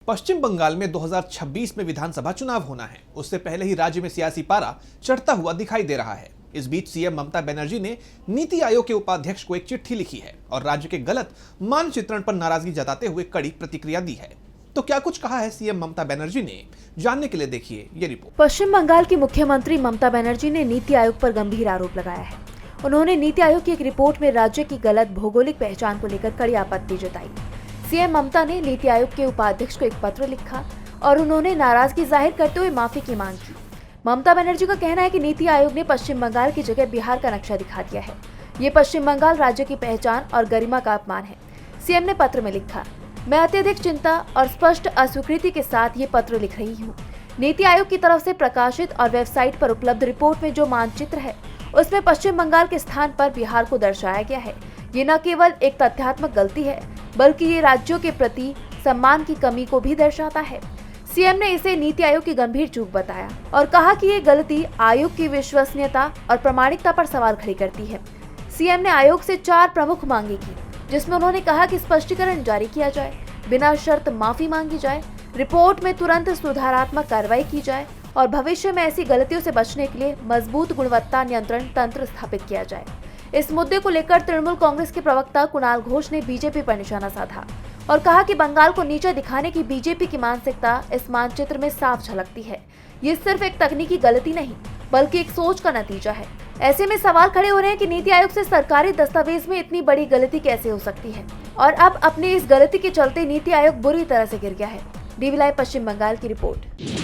पश्चिम बंगाल में 2026 में विधानसभा चुनाव होना है। उससे पहले ही राज्य में सियासी पारा चढ़ता हुआ दिखाई दे रहा है। इस बीच सीएम ममता बनर्जी ने नीति आयोग के उपाध्यक्ष को एक चिट्ठी लिखी है और राज्य के गलत मानचित्रण पर नाराजगी जताते हुए कड़ी प्रतिक्रिया दी है। तो क्या कुछ कहा है सीएम ममता बनर्जी ने, जानने के लिए देखिए ये रिपोर्ट। पश्चिम बंगाल की मुख्यमंत्री ममता बनर्जी ने नीति आयोग पर गंभीर आरोप लगाया है। उन्होंने नीति आयोग की एक रिपोर्ट में राज्य की गलत भौगोलिक पहचान को लेकर कड़ी आपत्ति जताई। सीएम ममता ने नीति आयोग के उपाध्यक्ष को एक पत्र लिखा और उन्होंने नाराजगी जाहिर करते हुए माफी की मांग की। ममता बनर्जी का कहना है कि नीति आयोग ने पश्चिम बंगाल की जगह बिहार का नक्शा दिखा दिया है। ये पश्चिम बंगाल राज्य की पहचान और गरिमा का अपमान है। सीएम ने पत्र में लिखा, मैं अत्यधिक चिंता और स्पष्ट अस्वीकृति के साथ ये पत्र लिख रही हूँ। नीति आयोग की तरफ से प्रकाशित और वेबसाइट पर उपलब्ध रिपोर्ट में जो मानचित्र है उसमें पश्चिम बंगाल के स्थान पर बिहार को दर्शाया गया है। ये न केवल एक तथ्यात्मक गलती है बल्कि ये राज्यों के प्रति सम्मान की कमी को भी दर्शाता है। सीएम ने इसे नीति आयोग की गंभीर चूक बताया और कहा कि ये गलती आयोग की विश्वसनीयता और प्रामाणिकता पर सवाल खड़ी करती है। सीएम ने आयोग से 4 प्रमुख मांगे की, जिसमें उन्होंने कहा कि स्पष्टीकरण जारी किया जाए, बिना शर्त माफी मांगी जाए, रिपोर्ट में तुरंत सुधारात्मक कार्रवाई की जाए और भविष्य में ऐसी गलतियों से बचने के लिए मजबूत गुणवत्ता नियंत्रण तंत्र स्थापित किया जाए। इस मुद्दे को लेकर तृणमूल कांग्रेस के प्रवक्ता कुणाल घोष ने बीजेपी पर निशाना साधा और कहा कि बंगाल को नीचा दिखाने की बीजेपी की मानसिकता इस मानचित्र में साफ झलकती है। ये सिर्फ एक तकनीकी गलती नहीं बल्कि एक सोच का नतीजा है। ऐसे में सवाल खड़े हो रहे हैं कि नीति आयोग से सरकारी दस्तावेज में इतनी बड़ी गलती कैसे हो सकती है और अब अपनी इस गलती के चलते नीति आयोग बुरी तरह से गिर गया है। डीवी लाइव पश्चिम बंगाल की रिपोर्ट।